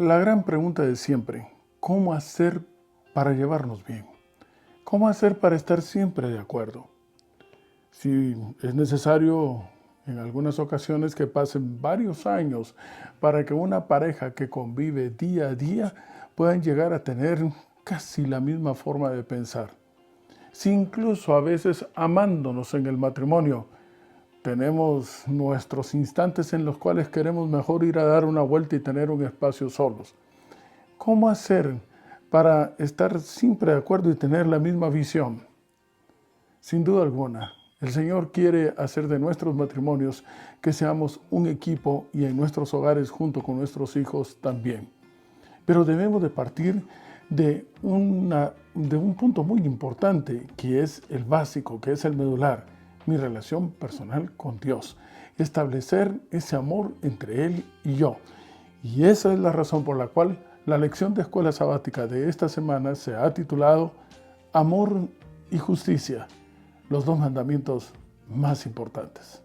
La gran pregunta de siempre, ¿cómo hacer para llevarnos bien? ¿Cómo hacer para estar siempre de acuerdo? Si es necesario en algunas ocasiones que pasen varios años para que una pareja que convive día a día puedan llegar a tener casi la misma forma de pensar. Si incluso a veces amándonos en el matrimonio, tenemos nuestros instantes en los cuales queremos mejor ir a dar una vuelta y tener un espacio solos. ¿Cómo hacer para estar siempre de acuerdo y tener la misma visión? Sin duda alguna, el Señor quiere hacer de nuestros matrimonios que seamos un equipo y en nuestros hogares junto con nuestros hijos también. Pero debemos de partir de un punto muy importante, que es el básico, que es el medular, mi relación personal con Dios. Establecer ese amor entre Él y yo. Y esa es la razón por la cual la lección de escuela sabática de esta semana se ha titulado Amor y Justicia, los dos mandamientos más importantes.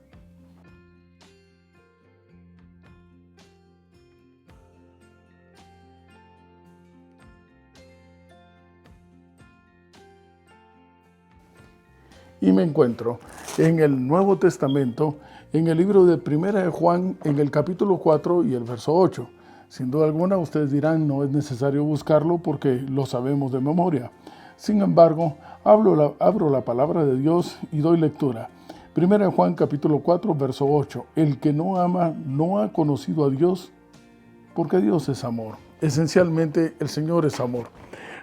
Y me encuentro en el Nuevo Testamento, en el libro de Primera de Juan, en el capítulo 4 y el verso 8. Sin duda alguna, ustedes dirán, no es necesario buscarlo porque lo sabemos de memoria. Sin embargo, abro la palabra de Dios y doy lectura. Primera de Juan, capítulo 4, verso 8. El que no ama no ha conocido a Dios, porque Dios es amor. Esencialmente, el Señor es amor.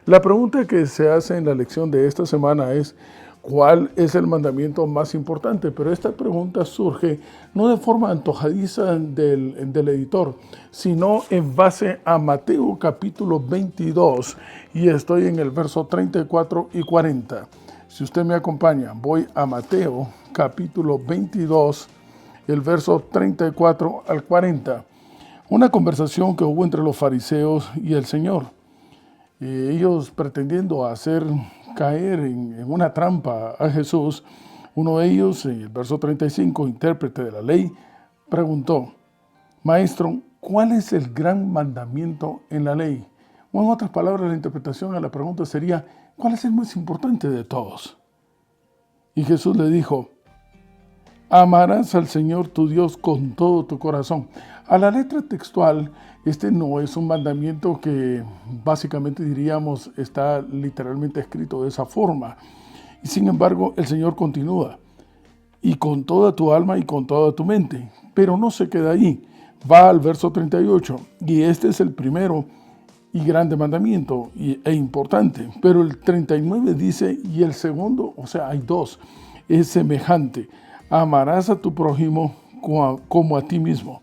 La pregunta que se hace en la lección de esta semana es, ¿cuál es el mandamiento más importante? Pero esta pregunta surge no de forma antojadiza del editor, sino en base a Mateo capítulo 22, y estoy en el verso 34 y 40. Si usted me acompaña, voy a Mateo capítulo 22, el verso 34 al 40. Una conversación que hubo entre los fariseos y el Señor. Ellos pretendiendo hacer caer en una trampa a Jesús, uno de ellos, en el verso 35, intérprete de la ley, preguntó, Maestro, ¿cuál es el gran mandamiento en la ley? O en otras palabras, la interpretación a la pregunta sería, ¿cuál es el más importante de todos? Y Jesús le dijo, amarás al Señor tu Dios con todo tu corazón. A la letra textual, este no es un mandamiento que básicamente diríamos está literalmente escrito de esa forma. Y sin embargo, el Señor continúa. Y con toda tu alma y con toda tu mente. Pero no se queda ahí. Va al verso 38. Y este es el primero y grande mandamiento e importante. Pero el 39 dice, y el segundo, o sea, hay dos, es semejante. Amarás a tu prójimo como a ti mismo.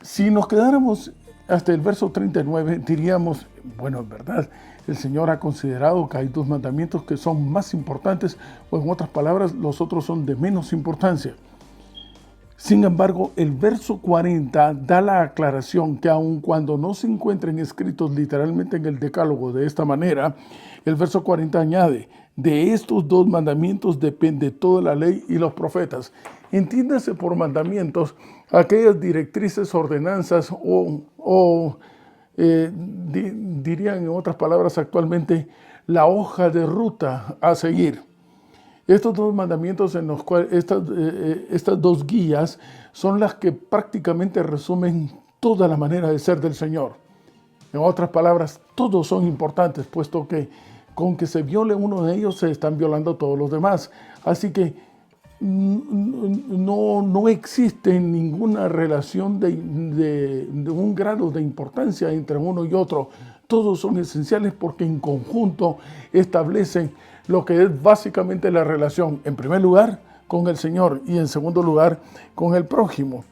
Si nos quedáramos hasta el verso 39, diríamos, bueno, es verdad, el Señor ha considerado que hay dos mandamientos que son más importantes, o en otras palabras, los otros son de menos importancia. Sin embargo, el verso 40 da la aclaración que aun cuando no se encuentren escritos literalmente en el decálogo de esta manera, el verso 40 añade, de estos dos mandamientos depende toda la ley y los profetas. Entiéndase por mandamientos aquellas directrices, ordenanzas dirían en otras palabras actualmente, la hoja de ruta a seguir. Estos dos mandamientos en los cuales estas dos guías son las que prácticamente resumen toda la manera de ser del Señor. En otras palabras, todos son importantes, puesto que con que se viole uno de ellos se están violando todos los demás. Así que no existe ninguna relación de un grado de importancia entre uno y otro. Todos son esenciales porque en conjunto establecen lo que es básicamente la relación, en primer lugar, con el Señor y en segundo lugar, con el prójimo.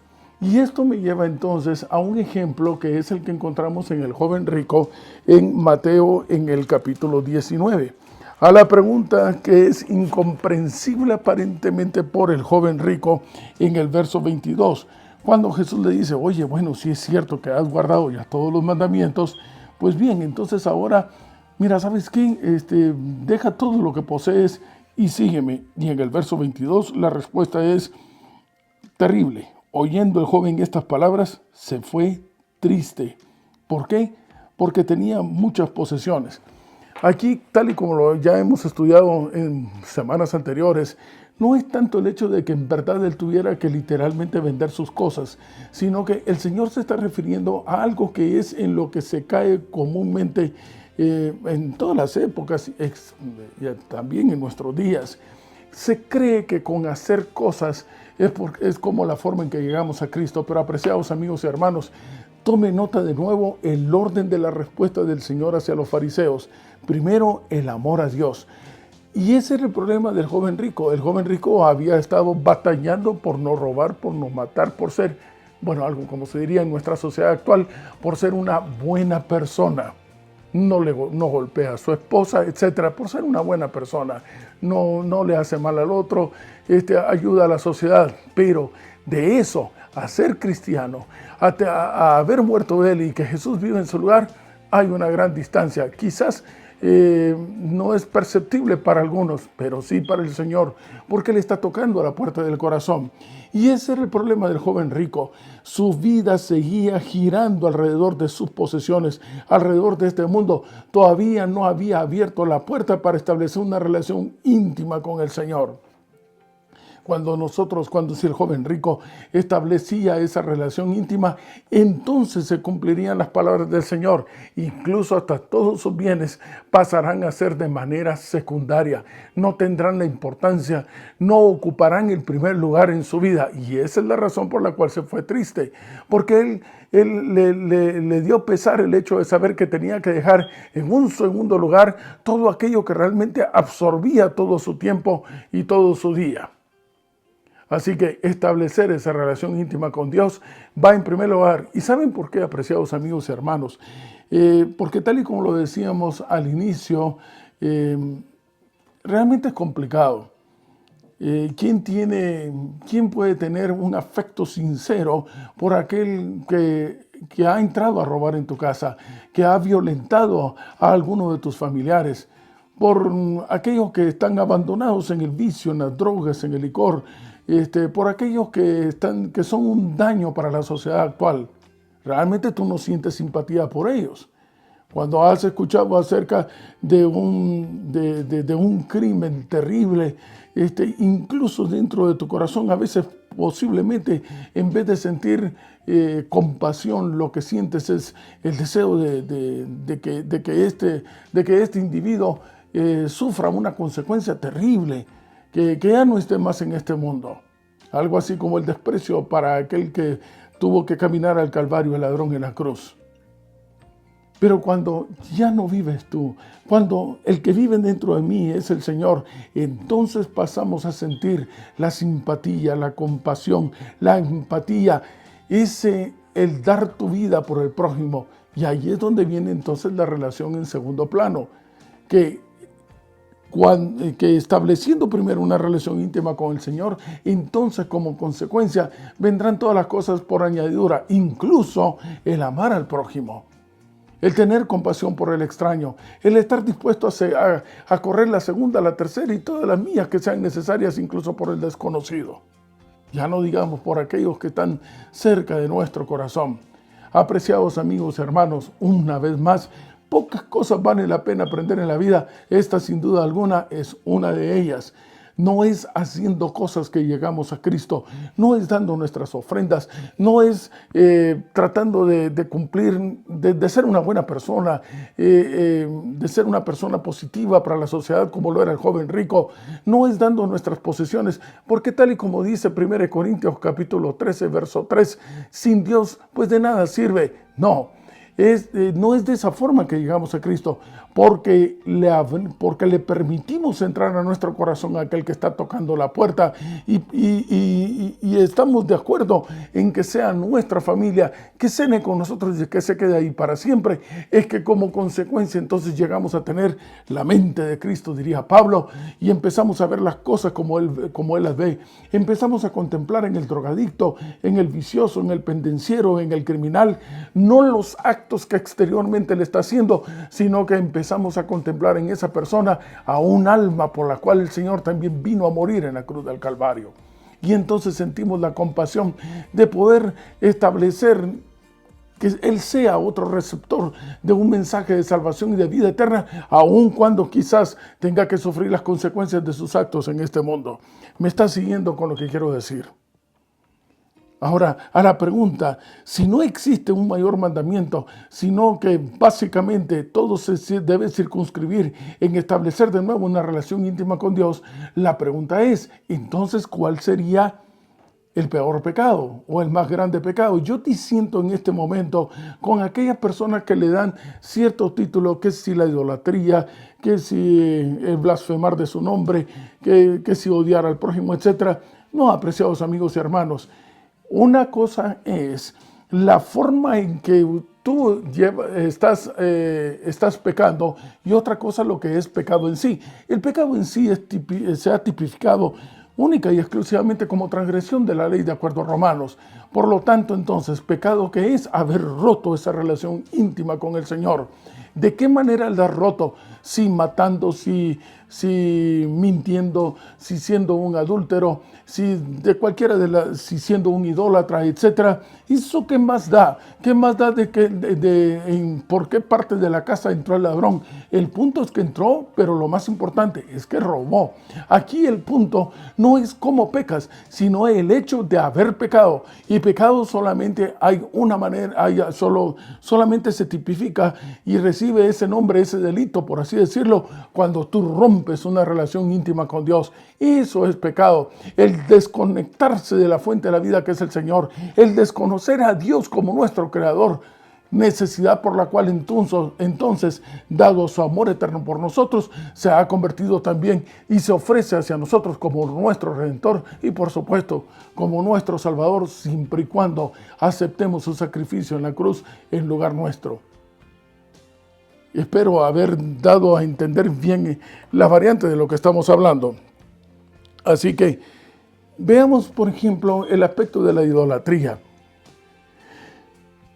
Y esto me lleva entonces a un ejemplo que es el que encontramos en el joven rico en Mateo en el capítulo 19. A la pregunta que es incomprensible aparentemente por el joven rico en el verso 22, cuando Jesús le dice, oye, bueno, si es cierto que has guardado ya todos los mandamientos, pues bien, entonces ahora, mira, ¿sabes qué? Deja todo lo que posees y sígueme. Y en el verso 22 la respuesta es terrible. Oyendo el joven estas palabras, se fue triste ¿Por qué? Porque tenía muchas posesiones. Aquí, tal y como ya hemos estudiado en semanas anteriores, no es tanto el hecho de que en verdad él tuviera que literalmente vender sus cosas, sino que el Señor se está refiriendo a algo que es en lo que se cae comúnmente en todas las épocas, también en nuestros días. Se cree que con hacer cosas es como la forma en que llegamos a Cristo, pero apreciados amigos y hermanos, tome nota de nuevo el orden de la respuesta del Señor hacia los fariseos. Primero, el amor a Dios. Y ese era el problema del joven rico. El joven rico había estado batallando por no robar, por no matar, por ser, bueno, algo como se diría en nuestra sociedad actual, por ser una buena persona. No golpea a su esposa, etcétera, por ser una buena persona. No le hace mal al otro, ayuda a la sociedad. Pero de eso, a ser cristiano, a haber muerto él y que Jesús vive en su lugar, hay una gran distancia. Quizás no es perceptible para algunos, pero sí para el Señor, porque le está tocando a la puerta del corazón. Y ese era el problema del joven rico. Su vida seguía girando alrededor de sus posesiones, alrededor de este mundo. Todavía no había abierto la puerta para establecer una relación íntima con el Señor. Cuando si el joven rico establecía esa relación íntima, entonces se cumplirían las palabras del Señor. Incluso hasta todos sus bienes pasarán a ser de manera secundaria. No tendrán la importancia, no ocuparán el primer lugar en su vida. Y esa es la razón por la cual se fue triste. Porque él le dio pesar el hecho de saber que tenía que dejar en un segundo lugar todo aquello que realmente absorbía todo su tiempo y todo su día. Así que establecer esa relación íntima con Dios va en primer lugar. ¿Y saben por qué, apreciados amigos y hermanos? Porque tal y como lo decíamos al inicio, realmente es complicado. ¿Quién puede tener un afecto sincero por aquel que ha entrado a robar en tu casa, que ha violentado a alguno de tus familiares, por aquellos que están abandonados en el vicio, en las drogas, en el licor, por aquellos que son un daño para la sociedad actual? Realmente tú no sientes simpatía por ellos. Cuando has escuchado acerca de un crimen terrible, incluso dentro de tu corazón, a veces posiblemente en vez de sentir compasión, lo que sientes es el deseo de que este individuo sufra una consecuencia terrible, que ya no esté más en este mundo. Algo así como el desprecio para aquel que tuvo que caminar al Calvario, el ladrón en la cruz. Pero cuando ya no vives tú, cuando el que vive dentro de mí es el Señor, entonces pasamos a sentir la simpatía, la compasión, la empatía, el dar tu vida por el prójimo. Y ahí es donde viene entonces la relación en segundo plano, que estableciendo primero una relación íntima con el Señor, entonces como consecuencia vendrán todas las cosas por añadidura, incluso el amar al prójimo, el tener compasión por el extraño, el estar dispuesto a correr la segunda, la tercera y todas las millas que sean necesarias, incluso por el desconocido. Ya no digamos por aquellos que están cerca de nuestro corazón. Apreciados amigos, hermanos, una vez más, pocas cosas vale la pena aprender en la vida. Esta, sin duda alguna, es una de ellas. No es haciendo cosas que llegamos a Cristo, no es dando nuestras ofrendas, no es tratando de cumplir, de ser una buena persona, de ser una persona positiva para la sociedad como lo era el joven rico, no es dando nuestras posesiones, porque tal y como dice 1 Corintios capítulo 13, verso 3, sin Dios pues de nada sirve. No es de esa forma que llegamos a Cristo, porque le permitimos entrar a nuestro corazón a aquel que está tocando la puerta y estamos de acuerdo en que sea nuestra familia, que cene con nosotros y que se quede ahí para siempre. Es que como consecuencia entonces llegamos a tener la mente de Cristo, diría Pablo, y empezamos a ver las cosas como Él las ve. Empezamos a contemplar en el drogadicto, en el vicioso, en el pendenciero, en el criminal, no los actos que exteriormente le está haciendo, sino que empezamos a contemplar en esa persona a un alma por la cual el Señor también vino a morir en la cruz del Calvario. Y entonces sentimos la compasión de poder establecer que Él sea otro receptor de un mensaje de salvación y de vida eterna, aun cuando quizás tenga que sufrir las consecuencias de sus actos en este mundo. ¿Me está siguiendo con lo que quiero decir? Ahora, a la pregunta, si no existe un mayor mandamiento, sino que básicamente todo se debe circunscribir en establecer de nuevo una relación íntima con Dios, la pregunta es, entonces, ¿cuál sería el peor pecado o el más grande pecado? Yo disiento en este momento con aquellas personas que le dan ciertos títulos, que si la idolatría, que si el blasfemar de su nombre, que si odiar al prójimo, etc. No, apreciados amigos y hermanos, una cosa es la forma en que tú estás pecando y otra cosa lo que es pecado en sí. El pecado en sí se ha tipificado única y exclusivamente como transgresión de la ley de acuerdo a Romanos. Por lo tanto, entonces, pecado que es haber roto esa relación íntima con el Señor. ¿De qué manera la has roto? Si matando, si mintiendo, si siendo un adúltero, si de cualquiera si siendo un idólatra, etcétera. ¿Eso qué más da? ¿Qué más da por qué parte de la casa entró el ladrón? El punto es que entró, pero lo más importante es que robó. Aquí el punto no es cómo pecas, sino el hecho de haber pecado. Y pecado solamente hay una manera, solamente se tipifica y recibe ese nombre, ese delito, por así decirlo, cuando tú rompes una relación íntima con Dios. Eso es pecado. El desconectarse de la fuente de la vida que es el Señor. El desconocer a Dios como nuestro Creador. Necesidad por la cual entonces, dado su amor eterno por nosotros, se ha convertido también y se ofrece hacia nosotros como nuestro Redentor y por supuesto como nuestro Salvador, siempre y cuando aceptemos su sacrificio en la cruz en lugar nuestro. Espero haber dado a entender bien la variante de lo que estamos hablando. Así que veamos, por ejemplo, el aspecto de la idolatría.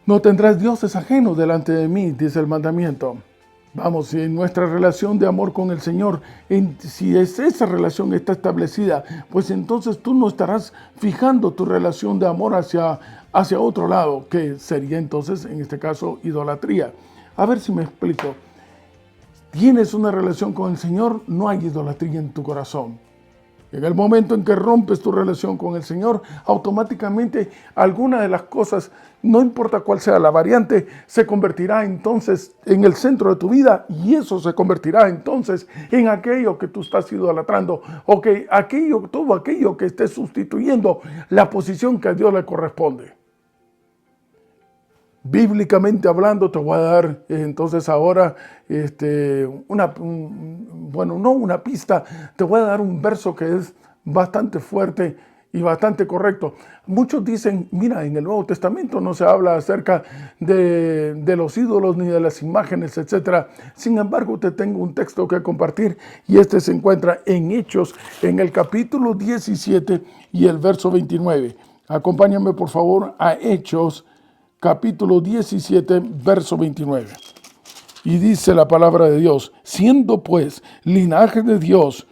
No tendrás dioses ajenos delante de mí, dice el mandamiento. Vamos, si en nuestra relación de amor con el Señor, si esa relación está establecida, pues entonces tú no estarás fijando tu relación de amor hacia otro lado, que sería entonces, en este caso, idolatría. A ver si me explico. Tienes una relación con el Señor, no hay idolatría en tu corazón. En el momento en que rompes tu relación con el Señor, automáticamente alguna de las cosas, no importa cuál sea la variante, se convertirá entonces en el centro de tu vida y eso se convertirá entonces en aquello que tú estás idolatrando o que todo aquello que esté sustituyendo la posición que a Dios le corresponde. Bíblicamente hablando, te voy a dar entonces ahora no una pista, te voy a dar un verso que es bastante fuerte y bastante correcto. Muchos dicen, mira, en el Nuevo Testamento no se habla acerca de los ídolos ni de las imágenes, etc. Sin embargo, te tengo un texto que compartir y este se encuentra en Hechos, en el capítulo 17 y el verso 29. Acompáñame por favor a Hechos, capítulo 17, verso 29. Y dice la palabra de Dios, siendo pues linaje de Dios,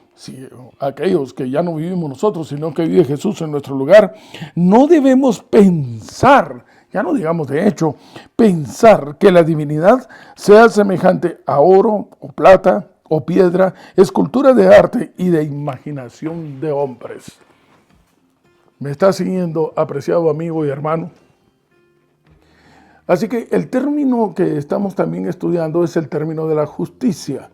aquellos que ya no vivimos nosotros, sino que vive Jesús en nuestro lugar, no debemos pensar, ya no digamos de hecho, pensar que la divinidad sea semejante a oro o plata o piedra, escultura de arte y de imaginación de hombres. ¿Me está siguiendo, apreciado amigo y hermano? Así que el término que estamos también estudiando es el término de la justicia.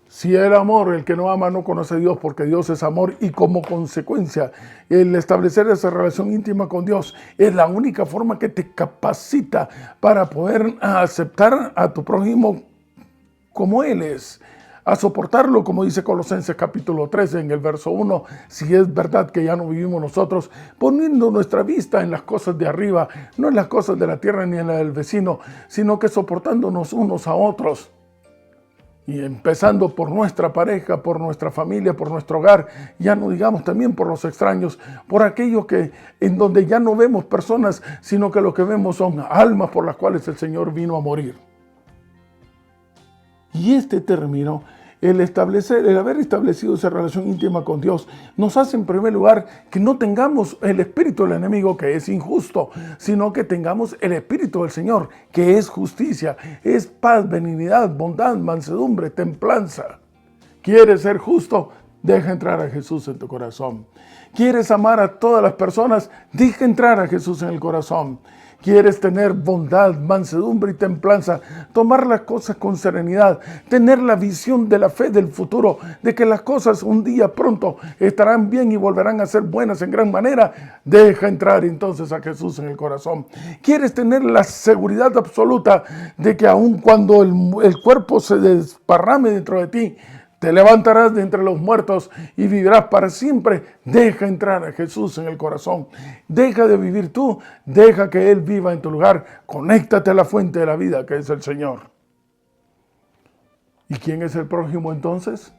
Si el amor, el que no ama no conoce a Dios porque Dios es amor y como consecuencia el establecer esa relación íntima con Dios es la única forma que te capacita para poder aceptar a tu prójimo como Él es, a soportarlo, como dice Colosenses capítulo 13 en el verso 1, si es verdad que ya no vivimos nosotros, poniendo nuestra vista en las cosas de arriba, no en las cosas de la tierra ni en la del vecino, sino que soportándonos unos a otros. Y empezando por nuestra pareja, por nuestra familia, por nuestro hogar, ya no digamos también por los extraños, por aquello en donde ya no vemos personas, sino que lo que vemos son almas por las cuales el Señor vino a morir. Y este término el haber establecido esa relación íntima con Dios, nos hace en primer lugar que no tengamos el espíritu del enemigo, que es injusto, sino que tengamos el espíritu del Señor, que es justicia, es paz, benignidad, bondad, mansedumbre, templanza. ¿Quieres ser justo? Deja entrar a Jesús en tu corazón. ¿Quieres amar a todas las personas? Deja entrar a Jesús en el corazón. ¿Quieres tener bondad, mansedumbre y templanza? Tomar las cosas con serenidad, tener la visión de la fe del futuro, de que las cosas un día pronto estarán bien y volverán a ser buenas en gran manera. Deja entrar entonces a Jesús en el corazón. ¿Quieres tener la seguridad absoluta de que aun cuando el cuerpo se desparrame dentro de ti, te levantarás de entre los muertos y vivirás para siempre? Deja entrar a Jesús en el corazón. Deja de vivir tú, deja que Él viva en tu lugar. Conéctate a la fuente de la vida, que es el Señor. ¿Y quién es el prójimo entonces?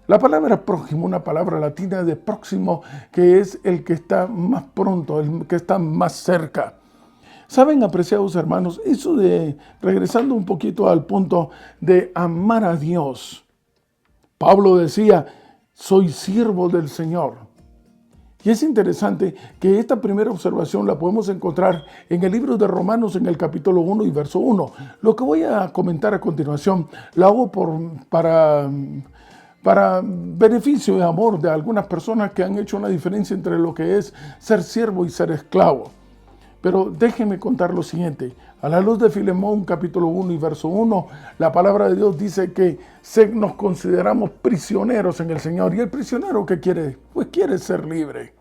La palabra prójimo, una palabra latina de próximo, que es el que está más pronto, el que está más cerca. Saben, apreciados hermanos, eso de, regresando un poquito al punto de amar a Dios, Pablo decía, soy siervo del Señor. Y es interesante que esta primera observación la podemos encontrar en el libro de Romanos en el capítulo 1 y verso 1. Lo que voy a comentar a continuación lo hago para beneficio y amor de algunas personas que han hecho una diferencia entre lo que es ser siervo y ser esclavo. Pero déjenme contar lo siguiente. A la luz de Filemón, capítulo 1 y verso 1, la palabra de Dios dice que nos consideramos prisioneros en el Señor. ¿Y el prisionero qué quiere? Pues quiere ser libre.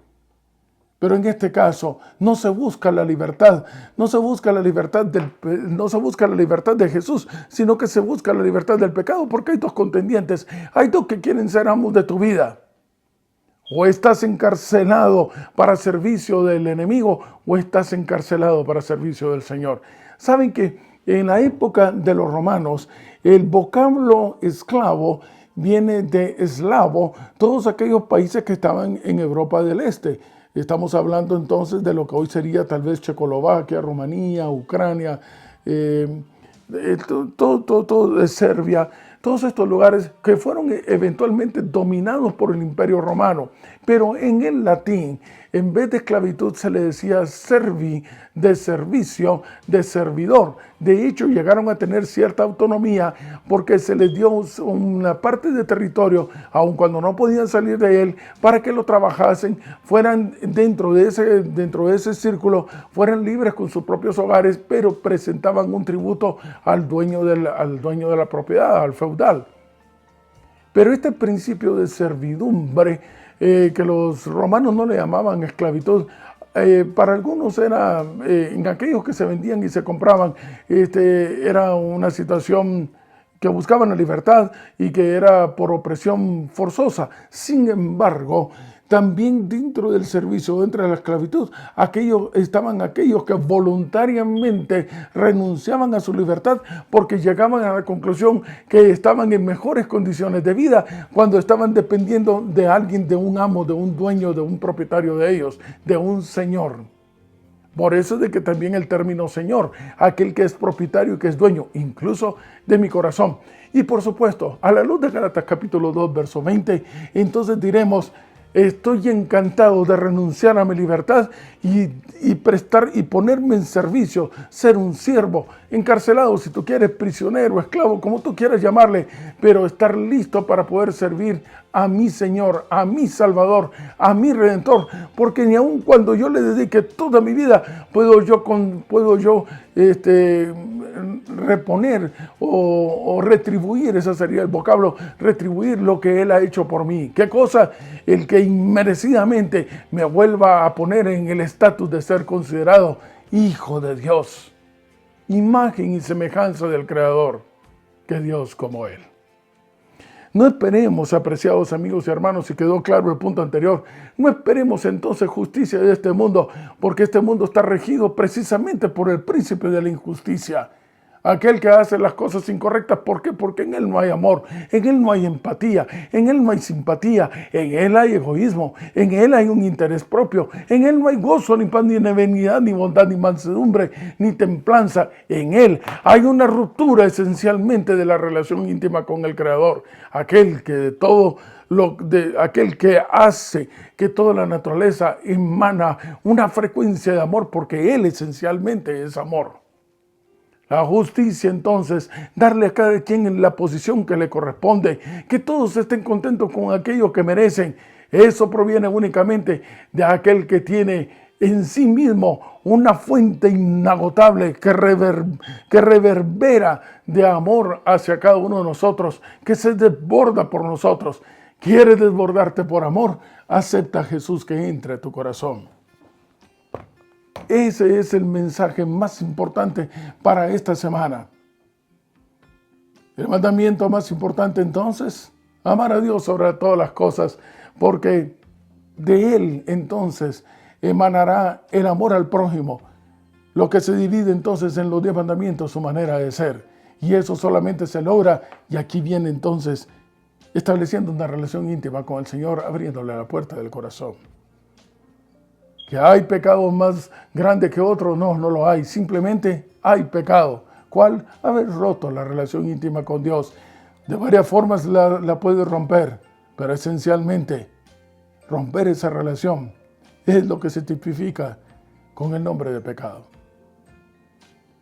Pero en este caso no se busca la libertad, no se busca la libertad de Jesús, sino que se busca la libertad del pecado, porque hay dos contendientes, hay dos que quieren ser amos de tu vida. O estás encarcelado para servicio del enemigo, o estás encarcelado para servicio del Señor. Saben que en la época de los romanos, el vocablo esclavo viene de eslavo, todos aquellos países que estaban en Europa del Este. Estamos hablando entonces de lo que hoy sería tal vez Checoslovaquia, Rumanía, Ucrania, todo Serbia. Todos estos lugares que fueron eventualmente dominados por el Imperio Romano. Pero en el latín, en vez de esclavitud, se le decía servi, de servicio, de servidor. De hecho, llegaron a tener cierta autonomía porque se les dio una parte de territorio, aun cuando no podían salir de él, para que lo trabajasen, fueran dentro de ese círculo, fueran libres con sus propios hogares, pero presentaban un tributo al dueño de la propiedad, al feudal. Pero este principio de servidumbre, que los romanos no le llamaban esclavitud, para algunos era, en aquellos que se vendían y se compraban, era una situación que buscaban la libertad y que era por opresión forzosa. Sin embargo, también dentro del servicio, dentro de la esclavitud, estaban aquellos que voluntariamente renunciaban a su libertad porque llegaban a la conclusión que estaban en mejores condiciones de vida cuando estaban dependiendo de alguien, de un amo, de un dueño, de un propietario de ellos, de un señor. Por eso es de que también el término Señor, aquel que es propietario y que es dueño, incluso de mi corazón. Y por supuesto, a la luz de Gálatas capítulo 2, verso 20, entonces diremos, estoy encantado de renunciar a mi libertad y prestar y ponerme en servicio, ser un siervo, encarcelado, si tú quieres, prisionero, esclavo, como tú quieras llamarle, pero estar listo para poder servir a mi Señor, a mi Salvador, a mi Redentor, porque ni aun cuando yo le dedique toda mi vida, puedo yo reponer o retribuir, ese sería el vocablo, retribuir lo que Él ha hecho por mí. ¿Qué cosa? El que inmerecidamente me vuelva a poner en el estatus de ser considerado hijo de Dios, imagen y semejanza del Creador, que Dios como Él. No esperemos, apreciados amigos y hermanos, si quedó claro el punto anterior, no esperemos entonces justicia de este mundo, porque este mundo está regido precisamente por el príncipe de la injusticia. aquel que hace las cosas incorrectas. ¿Por qué? Porque en él no hay amor, en él no hay empatía, en él no hay simpatía, en él hay egoísmo, en él hay un interés propio, en él no hay gozo, ni paz, ni benignidad, ni bondad, ni mansedumbre, ni templanza. En él hay una ruptura esencialmente de la relación íntima con el Creador, aquel que de todo aquel que hace que toda la naturaleza emana una frecuencia de amor, porque él esencialmente es amor. La justicia, entonces, darle a cada quien en la posición que le corresponde, que todos estén contentos con aquello que merecen. Eso proviene únicamente de aquel que tiene en sí mismo una fuente inagotable que reverbera de amor hacia cada uno de nosotros, que se desborda por nosotros. ¿Quieres desbordarte por amor? Acepta a Jesús que entre a tu corazón. Ese es el mensaje más importante para esta semana. El mandamiento más importante entonces, amar a Dios sobre todas las cosas, porque de Él entonces emanará el amor al prójimo, lo que se divide entonces en los 10 mandamientos, su manera de ser. Y eso solamente se logra, y aquí viene entonces estableciendo una relación íntima con el Señor, abriéndole la puerta del corazón. ¿Que hay pecado más grande que otro? No, no lo hay. Simplemente hay pecado. ¿Cuál? Haber roto la relación íntima con Dios. De varias formas la puedes romper, pero esencialmente romper esa relación es lo que se tipifica con el nombre de pecado.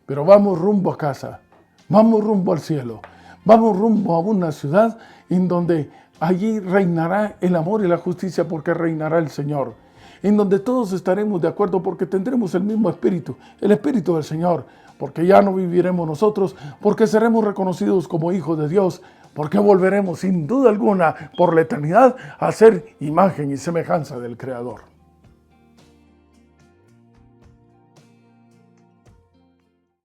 Pero vamos rumbo a casa, vamos rumbo al cielo, vamos rumbo a una ciudad en donde allí reinará el amor y la justicia, porque reinará el Señor, en donde todos estaremos de acuerdo porque tendremos el mismo espíritu, el espíritu del Señor, porque ya no viviremos nosotros, porque seremos reconocidos como hijos de Dios, porque volveremos sin duda alguna por la eternidad a ser imagen y semejanza del Creador.